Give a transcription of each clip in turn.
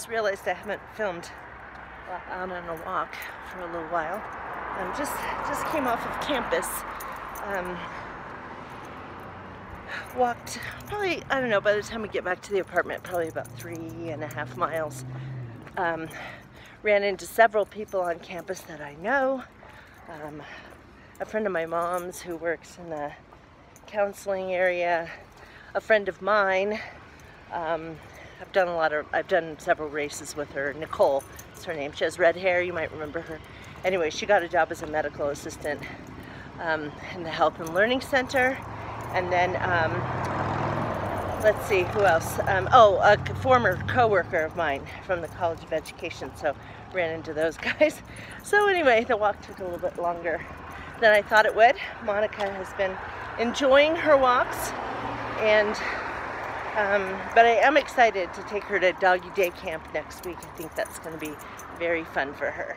just realized I haven't filmed out on a walk for a little while. Just came off of campus. Walked probably, I don't know, by the time we get back to the apartment, probably about 3.5 miles. Ran into several people on campus that I know. A friend of my mom's who works in the counseling area, a friend of mine. I've done several races with her. Nicole is her name. She has red hair, you might remember her. Anyway, she got a job as a medical assistant in the Health and Learning Center. And then, let's see, who else? A former co-worker of mine from the College of Education, so ran into those guys. So anyway, the walk took a little bit longer than I thought it would. Monica has been enjoying her walks, and but I am excited to take her to doggy day camp next week. I think that's going to be very fun for her.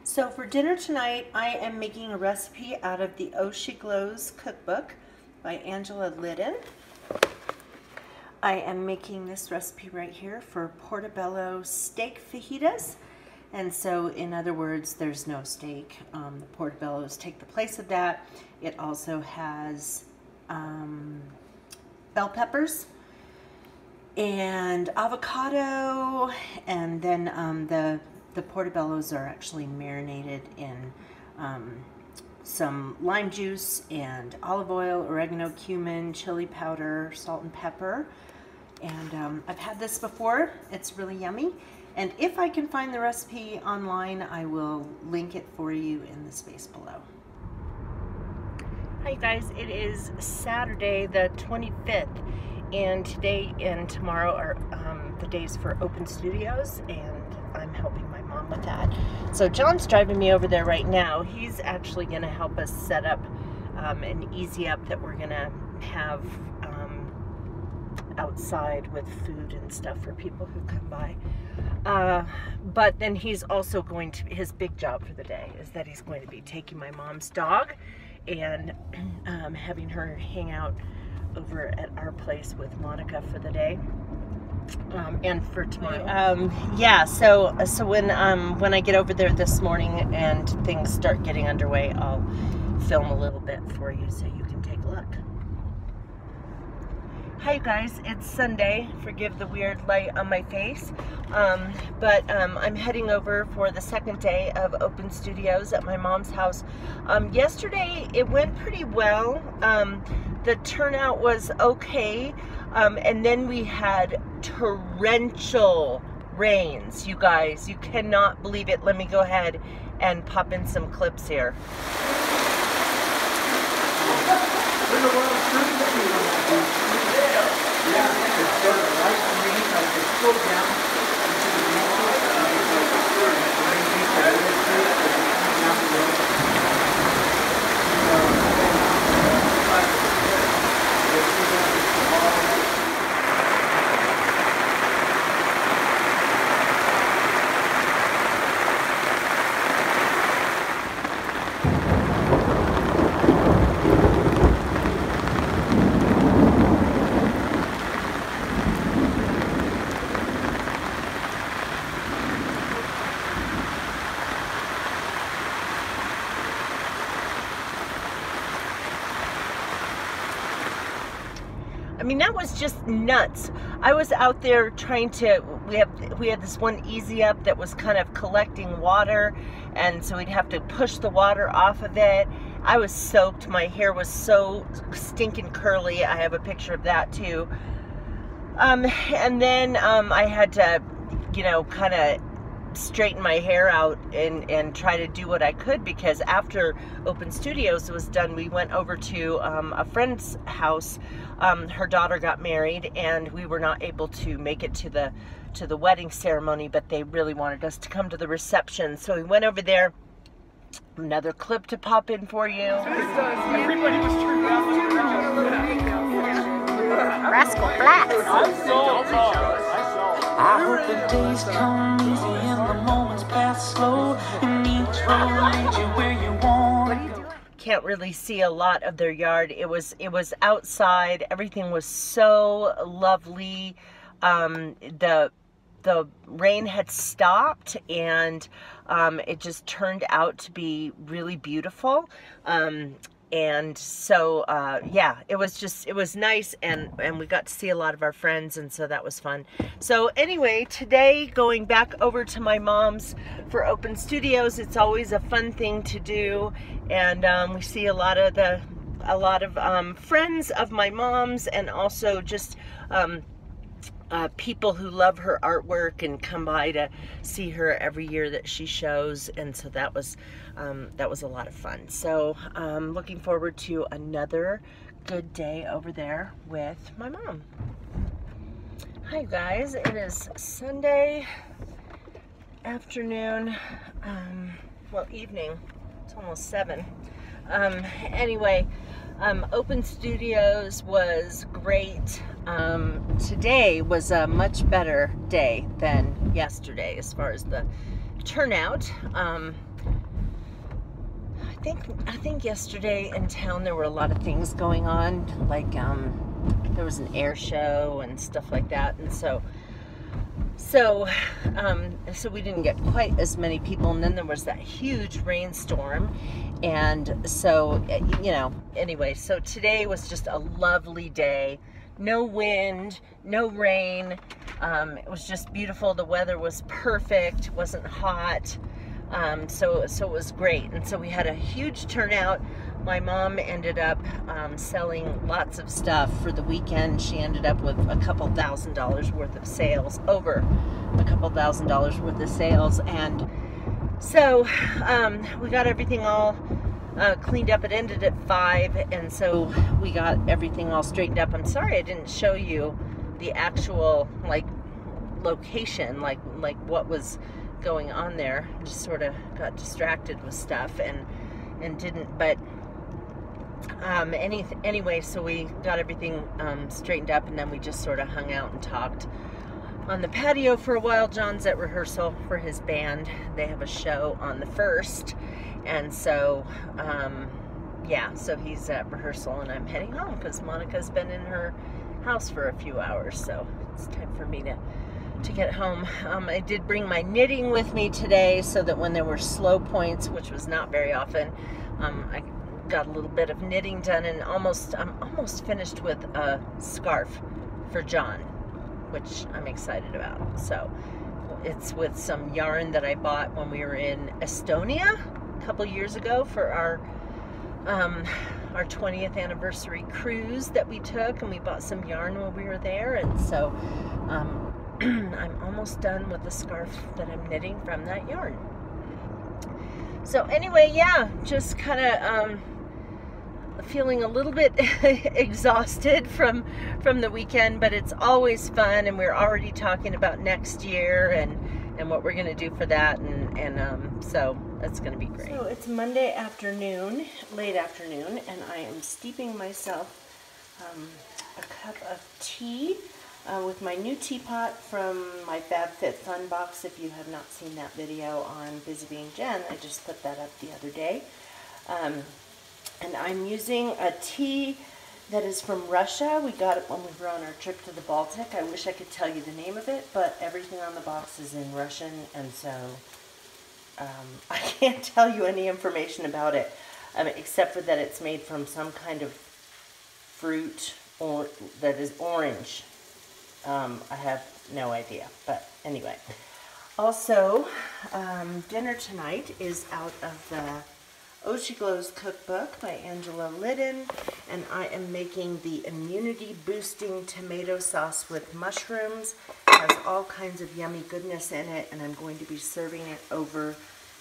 So for dinner tonight, I am making a recipe out of the Oh She Glows cookbook by Angela Liddon. I am making this recipe right here for portobello steak fajitas. And so, in other words, there's no steak. The portobellos take the place of that. It also has bell peppers and avocado, and then the portobellos are actually marinated in some lime juice and olive oil, oregano, cumin, chili powder, salt and pepper. And I've had this before. It's really yummy. And if I can find the recipe online, I will link it for you in the space below. Hi guys, it is Saturday the 25th, and today and tomorrow are the days for open studios, and I'm helping my mom with that. So John's driving me over there right now. He's actually going to help us set up an easy up that we're going to have outside with food and stuff for people who come by. But then he's also going to, his big job for the day is that he's going to be taking my mom's dog and having her hang out over at our place with Monica for the day. And for tomorrow. Yeah, so when I get over there this morning and things start getting underway, I'll film a little bit for you so you can take a look. Hi guys, it's Sunday. Forgive the weird light on my face. But I'm heading over for the second day of open studios at my mom's house. Yesterday it went pretty well. The turnout was okay. And then we had torrential rains, you guys. You cannot believe it. Let me go ahead and pop in some clips here. I mean, that was just nuts. I was out there trying to, we had this one easy up that was kind of collecting water, and so we'd have to push the water off of it. I was soaked. My hair was so stinking curly. I have a picture of that too. And then I had to, you know, kind of straighten my hair out and try to do what I could, because after open studios was done, we went over to a friend's house. Her daughter got married, and we were not able to make it to the wedding ceremony, but they really wanted us to come to the reception, so we went over there. Another clip to pop in for you. Everybody was turned around. Rascal Flats. I hope the days come easy and the moments pass slow, and each road leads you where you want. Can't really see a lot of their yard. It was outside. Everything was so lovely. the rain had stopped, and it just turned out to be really beautiful. And so, yeah, it was nice, and we got to see a lot of our friends, and so that was fun. So anyway, today, going back over to my mom's for open studios, it's always a fun thing to do, and we see a lot of friends of my mom's, and also just people who love her artwork and come by to see her every year that she shows, and so that was a lot of fun. So looking forward to another good day over there with my mom. Hi guys, it is Sunday afternoon, well, evening. It's almost 7. Anyway, open studios was great. Today was a much better day than yesterday as far as the turnout. I think yesterday in town there were a lot of things going on, like there was an air show and stuff like that, and so we didn't get quite as many people, and then there was that huge rainstorm, and so, you know, anyway, so today was just a lovely day. No wind, no rain. It was just beautiful. The weather was perfect. It wasn't hot. So it was great. And so we had a huge turnout. My mom ended up selling lots of stuff for the weekend. She ended up with a couple $1,000s worth of sales, over a couple $1,000s worth of sales. And so we got everything all cleaned up. It ended at 5, and so we got everything all straightened up. I'm sorry I didn't show you the actual like location, like what was going on there. Just sort of got distracted with stuff and didn't, but anyway, so we got everything straightened up, and then we just sort of hung out and talked on the patio for a while. John's at rehearsal for his band. They have a show on the 1st, and so yeah, so he's at rehearsal, and I'm heading home because Monica's been in her house for a few hours, so it's time for me to get home. I did bring my knitting with me today, so that when there were slow points, which was not very often, I got a little bit of knitting done, and I'm almost finished with a scarf for John, which I'm excited about. So it's with some yarn that I bought when we were in Estonia a couple years ago for our 20th anniversary cruise that we took, and we bought some yarn while we were there, and so I'm almost done with the scarf that I'm knitting from that yarn. So anyway, yeah, just kind of feeling a little bit exhausted from the weekend, but it's always fun, and we're already talking about next year and what we're going to do for that, and so that's going to be great. So it's Monday afternoon, late afternoon, and I am steeping myself a cup of tea with my new teapot from my FabFitFun box. If you have not seen that video on Busy Being Jen, I just put that up the other day. And I'm using a tea that is from Russia. We got it when we were on our trip to the Baltic. I wish I could tell you the name of it, but everything on the box is in Russian, and so I can't tell you any information about it, except for that it's made from some kind of fruit that is orange. I have no idea, but anyway. Also, dinner tonight is out of the She Glow's cookbook by Angela Liddon, and I am making the immunity boosting tomato sauce with mushrooms. It has all kinds of yummy goodness in it, and I'm going to be serving it over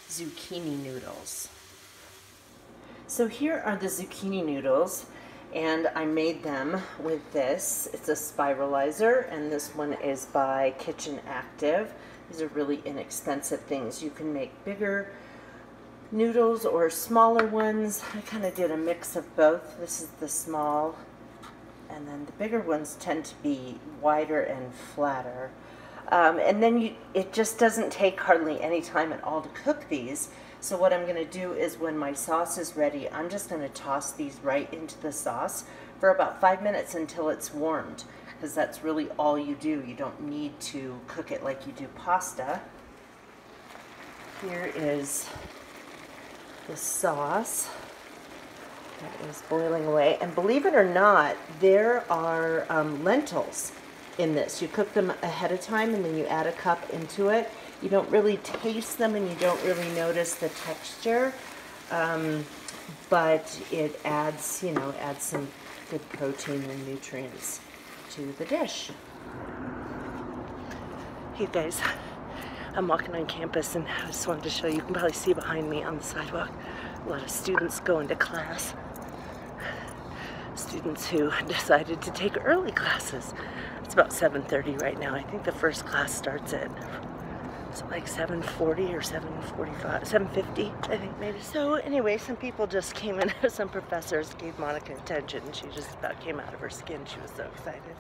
zucchini noodles. So here are the zucchini noodles, and I made them with this. It's a spiralizer, and this one is by Kitchen Active. These are really inexpensive things. You can make bigger noodles or smaller ones. I kind of did a mix of both. This is the small, and then the bigger ones tend to be wider and flatter. And then it just doesn't take hardly any time at all to cook these. So what I'm going to do is when my sauce is ready, I'm just going to toss these right into the sauce for about 5 minutes until it's warmed. because that's really all you do. You don't need to cook it like you do pasta. Here is the sauce that is boiling away. And believe it or not, there are lentils in this. You cook them ahead of time and then you add a cup into it. You don't really taste them and you don't really notice the texture, but it adds, you know, adds some good protein and nutrients to the dish. Hey guys, I'm walking on campus and I just wanted to show you, you can probably see behind me on the sidewalk, a lot of students going to class. Students who decided to take early classes. It's about 7:30 right now. I think the first class starts at like 7:40 or 7:45, 7:50, I think maybe. So anyway, some people just came in, some professors gave Monica attention. She just about came out of her skin. She was so excited.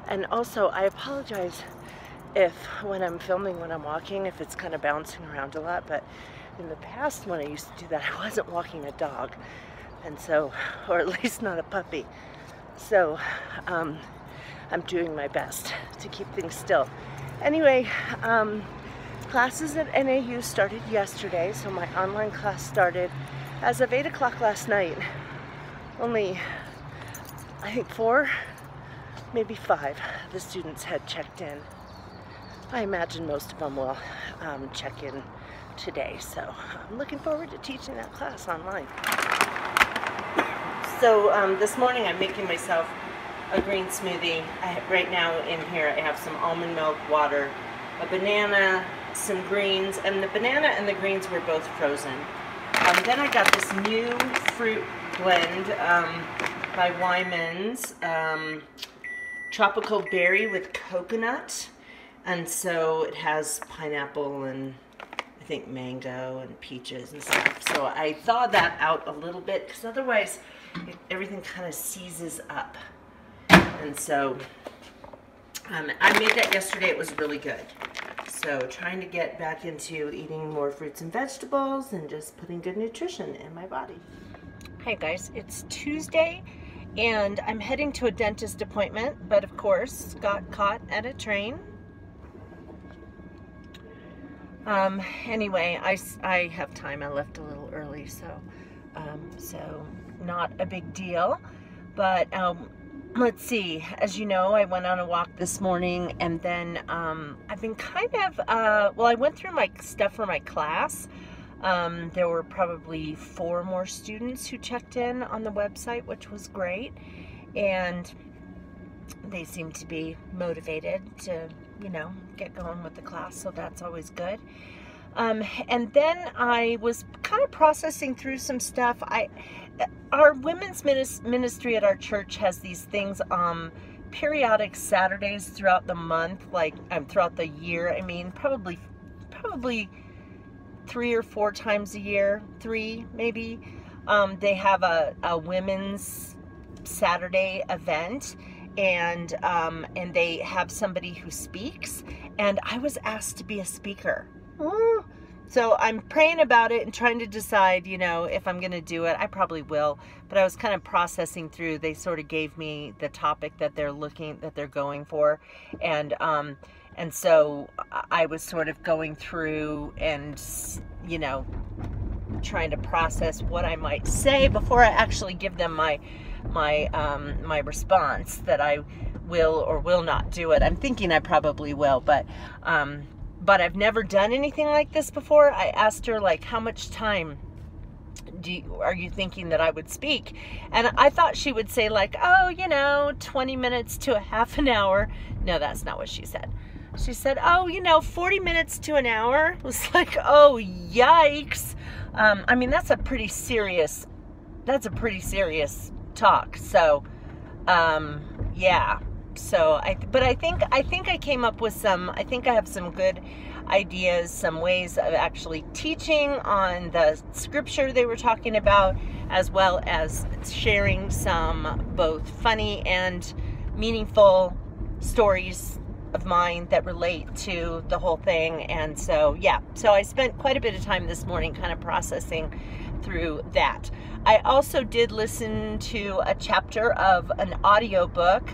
And also, I apologize if when I'm filming, when I'm walking, if it's kind of bouncing around a lot, but in the past when I used to do that, I wasn't walking a dog. And so, or at least not a puppy. So, I'm doing my best to keep things still. Anyway, classes at NAU started yesterday, so my online class started as of 8 o'clock last night. Only, I think 4, maybe 5 of the students had checked in. I imagine most of them will check in today, so I'm looking forward to teaching that class online. So this morning I'm making myself a green smoothie. Right now in here I have some almond milk, water, a banana, some greens, and the banana and the greens were both frozen. Then I got this new fruit blend by Wyman's, tropical berry with coconut, and so it has pineapple and I think mango and peaches and stuff. So I thawed that out a little bit because otherwise everything kind of seizes up. And so I made that yesterday. It was really good. So trying to get back into eating more fruits and vegetables and just putting good nutrition in my body. Hi guys, it's Tuesday and I'm heading to a dentist appointment, but of course got caught at a train. Anyway, I have time. I left a little early, so not a big deal. But let's see. As you know, I went on a walk this morning, and then I've been kind of well, I went through my stuff for my class. There were probably 4 more students who checked in on the website, which was great, and they seem to be motivated to, you know, get going with the class, so that's always good. And then I was kind of processing through some stuff. Our women's ministry at our church has these things, periodic Saturdays throughout the month, like throughout the year. I mean, probably 3 or 4 times a year, 3 maybe. They have a women's Saturday event. And they have somebody who speaks, and I was asked to be a speaker. So I'm praying about it and trying to decide, you know, if I'm going to do it. I probably will, but I was kind of processing through. They sort of gave me the topic that they're going for, and so I was sort of going through and, you know, trying to process what I might say before I actually give them my response, that I will or will not do it. I'm thinking I probably will, but I've never done anything like this before. I asked her, like, how much time are you thinking that I would speak? And I thought she would say, like, oh, you know, 20 minutes to a half an hour. No, that's not what she said. She said, oh, you know, 40 minutes to an hour. It was like, oh, yikes. I mean, that's a pretty serious talk. So, yeah. So I think I came up with I think I have some good ideas, some ways of actually teaching on the scripture they were talking about, as well as sharing some both funny and meaningful stories of mine that relate to the whole thing. And so, yeah, so I spent quite a bit of time this morning kind of processing through that. I also did listen to a chapter of an audiobook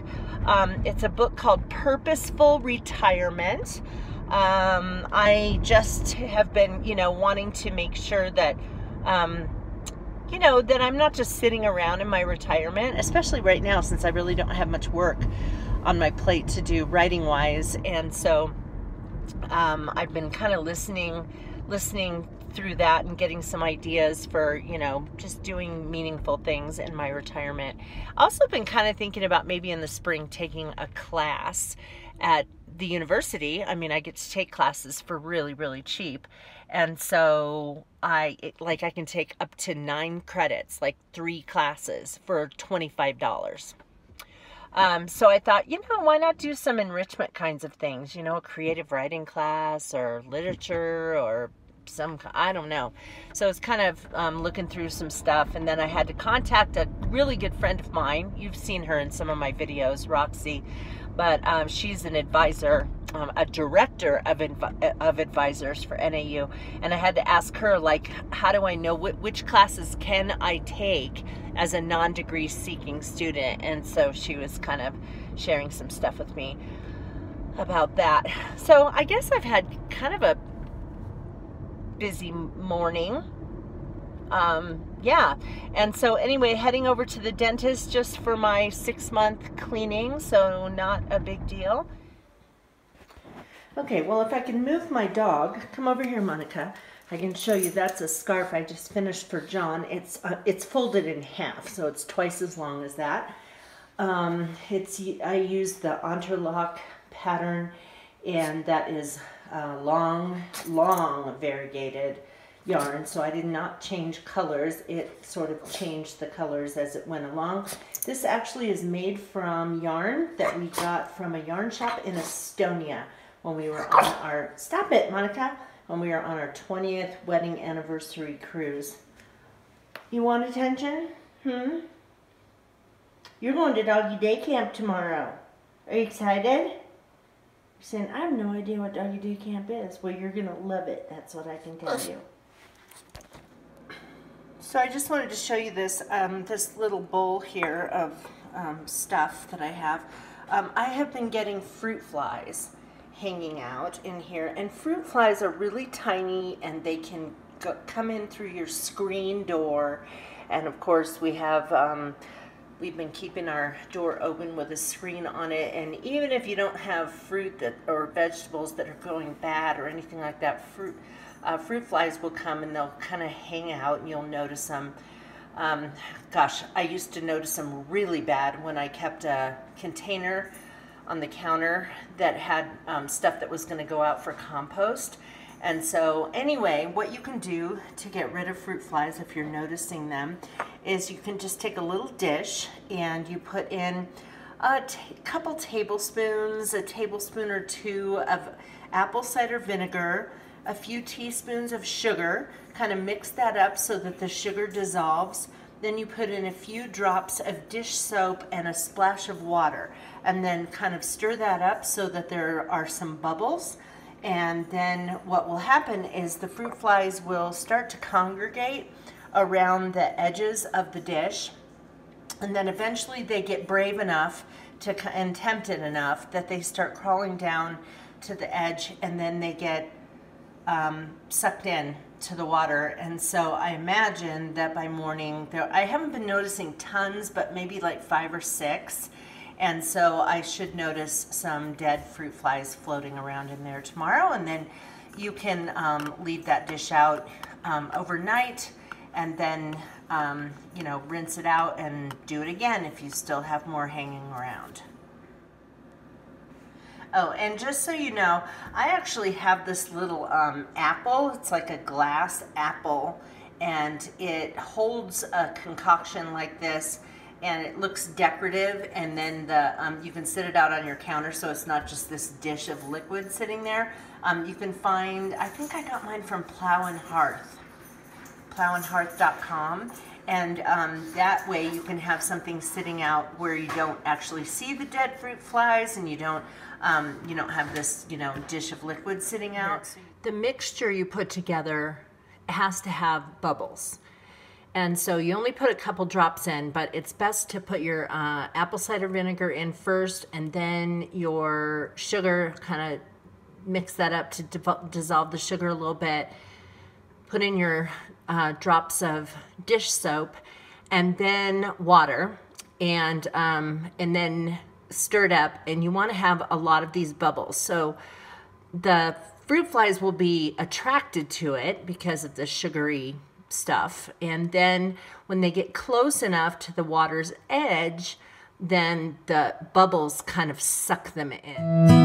It's a book called Purposeful Retirement. I just have been, wanting to make sure that, that I'm not just sitting around in my retirement, especially right now since I really don't have much work on my plate to do writing-wise. And so I've been kind of listening through that and getting some ideas for, just doing meaningful things in my retirement. Also been kind of thinking about maybe in the spring taking a class at the university. I mean, I get to take classes for really, really cheap. And so I can take up to 9 credits, like 3 classes for $25. So I thought, why not do some enrichment kinds of things, a creative writing class or literature or I don't know. So it's kind of looking through some stuff, and then I had to contact a really good friend of mine. You've seen her in some of my videos, Roxy, but she's an advisor, a director of advisors for NAU, and I had to ask her, like, how do I know which classes can I take as a non-degree seeking student? And so she was kind of sharing some stuff with me about that. So I guess I've had kind of a busy morning. Yeah, and so anyway, heading over to the dentist just for my 6-month cleaning, so not a big deal. Okay, well, if I can move my dog, come over here, Monica. I can show you. That's a scarf I just finished for John. It's folded in half, so it's twice as long as that. I use the enterlac pattern, and that is long variegated yarn, so I did not change colors. It sort of changed the colors as it went along. This actually is made from yarn that we got from a yarn shop in Estonia when we were on our, stop it, Monica, when we were on our 20th wedding anniversary cruise. You want attention? You're going to doggy day camp tomorrow. Are you excited? You're saying, I have no idea what doggy day camp is. Well, you're going to love it. That's what I can tell you. So I just wanted to show you this, this little bowl here of stuff that I have. I have been getting fruit flies hanging out in here. And fruit flies are really tiny, and they can come in through your screen door. And of course, we have... we've been keeping our door open with a screen on it, and even if you don't have fruit or vegetables that are going bad or anything like that, fruit flies will come and they'll kind of hang out, and you'll notice them. Gosh, I used to notice them really bad when I kept a container on the counter that had stuff that was going to go out for compost. And so anyway, what you can do to get rid of fruit flies if you're noticing them is you can just take a little dish and you put in a couple tablespoons, a tablespoon or 2 of apple cider vinegar, a few teaspoons of sugar, kind of mix that up so that the sugar dissolves. Then you put in a few drops of dish soap and a splash of water, and then kind of stir that up so that there are some bubbles. And then what will happen is the fruit flies will start to congregate around the edges of the dish, and then eventually they get brave enough and tempted enough that they start crawling down to the edge, and then they get sucked in to the water. And so I imagine that by morning, I haven't been noticing tons, but maybe like 5 or 6. And so I should notice some dead fruit flies floating around in there tomorrow. And then you can leave that dish out overnight, and then rinse it out and do it again if you still have more hanging around. Oh, and just so you know, I actually have this little apple. It's like a glass apple, and it holds a concoction like this, and it looks decorative, and then you can sit it out on your counter so it's not just this dish of liquid sitting there. You can find, I think I got mine from Plow and Hearth, plowandhearth.com, and that way you can have something sitting out where you don't actually see the dead fruit flies, and you don't have this dish of liquid sitting out. The mixture you put together has to have bubbles. And so you only put a couple drops in, but it's best to put your apple cider vinegar in first, and then your sugar, kind of mix that up to dissolve the sugar a little bit. Put in your drops of dish soap, and then water, and then stir it up. And you want to have a lot of these bubbles. So the fruit flies will be attracted to it because of the sugary stuff. And then when they get close enough to the water's edge, then the bubbles kind of suck them in.